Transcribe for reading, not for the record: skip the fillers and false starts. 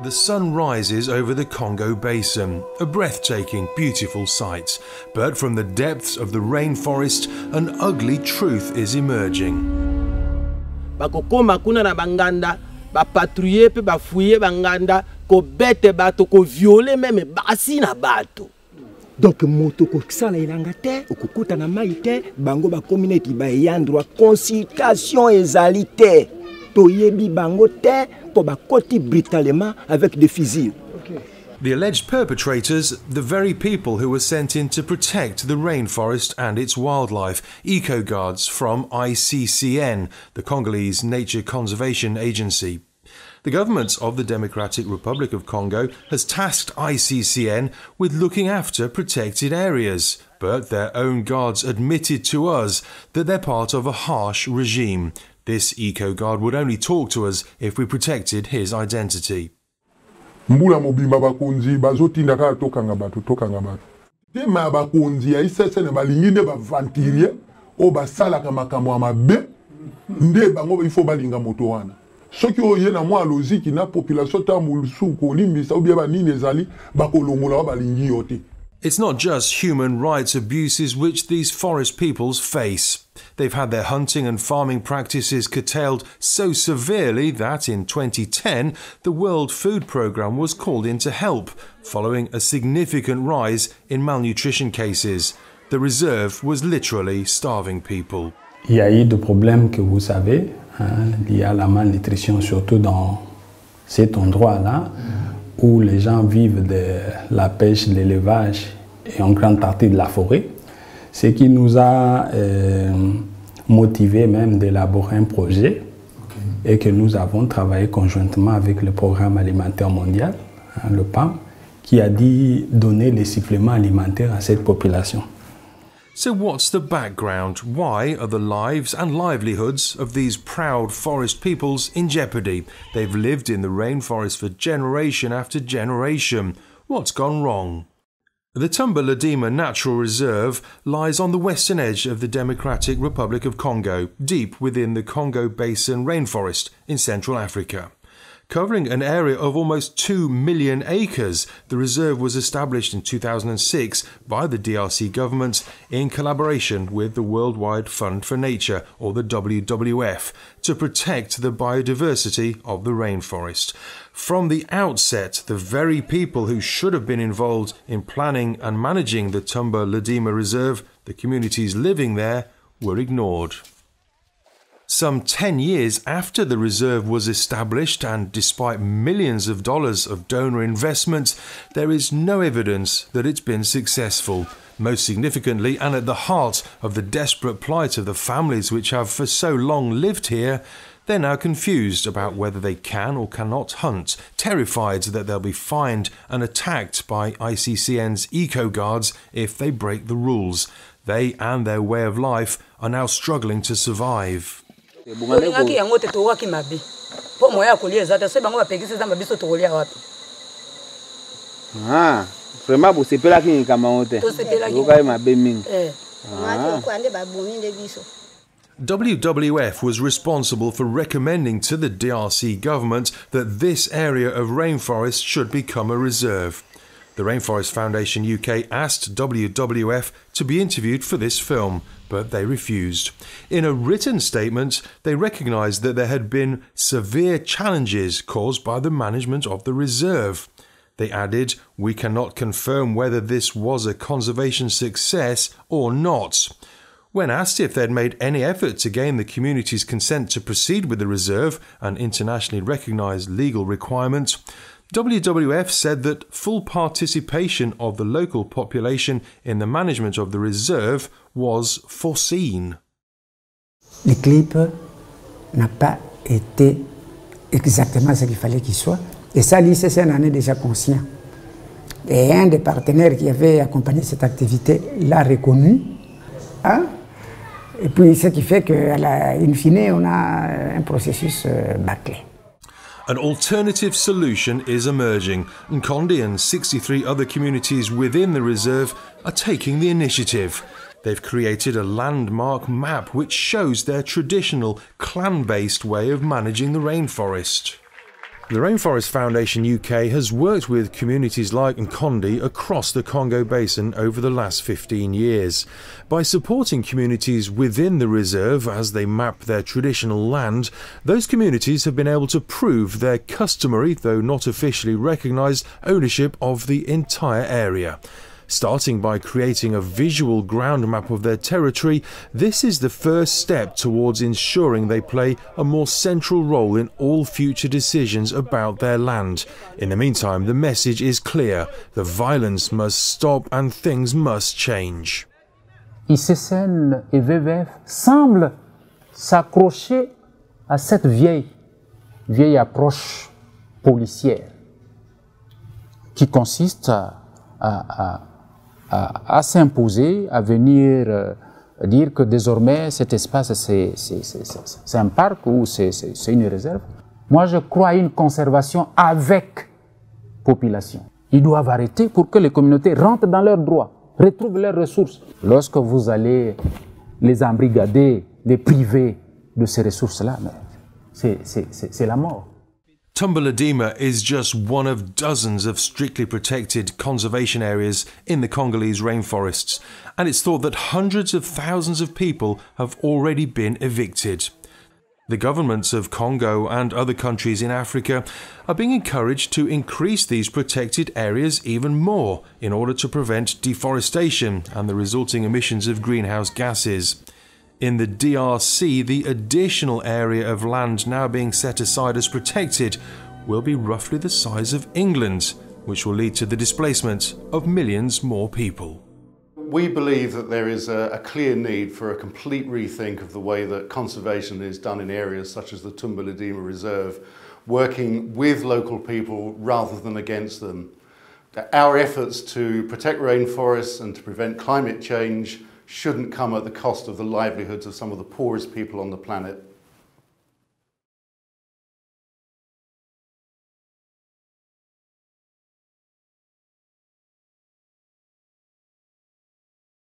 The sun rises over the Congo Basin, a breathtaking, beautiful sight. But from the depths of the rainforest, an ugly truth is emerging. Bakokoma kuna na banganda, bapatrouiller pe bafouiller banganda, ko bete bato, ko violer même basi na bato. Donc moto ko sala ilanga te, okukuta na mai te, bango ba community ba yandro consultation ezali te. Toyebi bango te, po ba koti brutalement avec des fusils. The alleged perpetrators, the very people who were sent in to protect the rainforest and its wildlife, eco-guards from ICCN, the Congolese Nature Conservation Agency. The government of the Democratic Republic of Congo has tasked ICCN with looking after protected areas, but their own guards admitted to us that they're part of a harsh regime. This eco-guard would only talk to us if we protected his identity. Mbula mobimba bakonzi bazotinda kaka tokanga bato. Tema bakonzi ya isese na balingi nde bavantirie o basalaka makambo ya mabe nde bango il faut balinga moto wana. Soki oye na mwa logique na population ta mulusu ko limbisa obi ba nini ezali bakolongola balingi yote. It's not just human rights abuses which these forest peoples face. They've had their hunting and farming practices curtailed so severely that in 2010 the World Food Programme was called in to help, following a significant rise in malnutrition cases. The reserve was literally starving people. Il y a eu des problèmes que vous savez, liés à la malnutrition, surtout dans cet endroit-là, où les gens vivent de la pêche, de l'élevage et en grande partie de la forêt. Ce qui nous a motivé même d'élaborer un projet et que nous avons travaillé conjointement avec le Programme alimentaire mondial, le PAM, qui a dit donner les suppléments alimentaires à cette population. So what's the background? Why are the lives and livelihoods of these proud forest peoples in jeopardy? They've lived in the rainforest for generation after generation. What's gone wrong? The Tumba-Ladima Natural Reserve lies on the western edge of the Democratic Republic of Congo, deep within the Congo Basin rainforest in Central Africa. Covering an area of almost 2 million acres, the reserve was established in 2006 by the DRC government in collaboration with the Worldwide Fund for Nature, or the WWF, to protect the biodiversity of the rainforest. From the outset, the very people who should have been involved in planning and managing the Tumba-Ladima Reserve, the communities living there, were ignored. Some 10 years after the reserve was established, and despite millions of dollars of donor investment, there is no evidence that it's been successful. Most significantly, and at the heart of the desperate plight of the families which have for so long lived here, they're now confused about whether they can or cannot hunt, terrified that they'll be fined and attacked by ICCN's eco-guards if they break the rules. They and their way of life are now struggling to survive. WWF was responsible for recommending to the DRC government that this area of rainforest should become a reserve. The Rainforest Foundation UK asked WWF to be interviewed for this film, but they refused. In a written statement, they recognised that there had been severe challenges caused by the management of the reserve. They added, "We cannot confirm whether this was a conservation success or not." When asked if they'd made any effort to gain the community's consent to proceed with the reserve, an internationally recognised legal requirement, WWF said that full participation of the local population in the management of the reserve was foreseen. Le clip n'a pas été exactement ce qu'il fallait qu'il soit. Et ça, l'ICCN en est déjà conscient. Et un des partenaires qui avait accompagné cette activité l'a reconnu. Hein? Et puis, ce qui fait qu'in fine, on a un processus bâclé. An alternative solution is emerging, and Kondi and 63 other communities within the reserve are taking the initiative. They've created a landmark map which shows their traditional clan-based way of managing the rainforest. The Rainforest Foundation UK has worked with communities like Nkondi across the Congo Basin over the last 15 years. By supporting communities within the reserve as they map their traditional land, those communities have been able to prove their customary, though not officially recognised, ownership of the entire area. Starting by creating a visual ground map of their territory, this is the first step towards ensuring they play a more central role in all future decisions about their land. In the meantime, the message is clear: the violence must stop and things must change. ICCN et WWF semblent s'accrocher à cette vieille approche policière qui consiste à s'imposer, à venir dire que désormais cet espace c'est un parc ou c'est une réserve. Moi je crois à une conservation avec population. Ils doivent arrêter pour que les communautés rentrent dans leurs droits, retrouvent leurs ressources. Lorsque vous allez les embrigader, les priver de ces ressources-là, c'est la mort. Tumbuladima is just one of dozens of strictly protected conservation areas in the Congolese rainforests, and it's thought that hundreds of thousands of people have already been evicted. The governments of Congo and other countries in Africa are being encouraged to increase these protected areas even more in order to prevent deforestation and the resulting emissions of greenhouse gases. In the DRC, the additional area of land now being set aside as protected will be roughly the size of England, which will lead to the displacement of millions more people. We believe that there is a clear need for a complete rethink of the way that conservation is done in areas such as the Tumbuladima Reserve, working with local people rather than against them. Our efforts to protect rainforests and to prevent climate change shouldn't come at the cost of the livelihoods of some of the poorest people on the planet.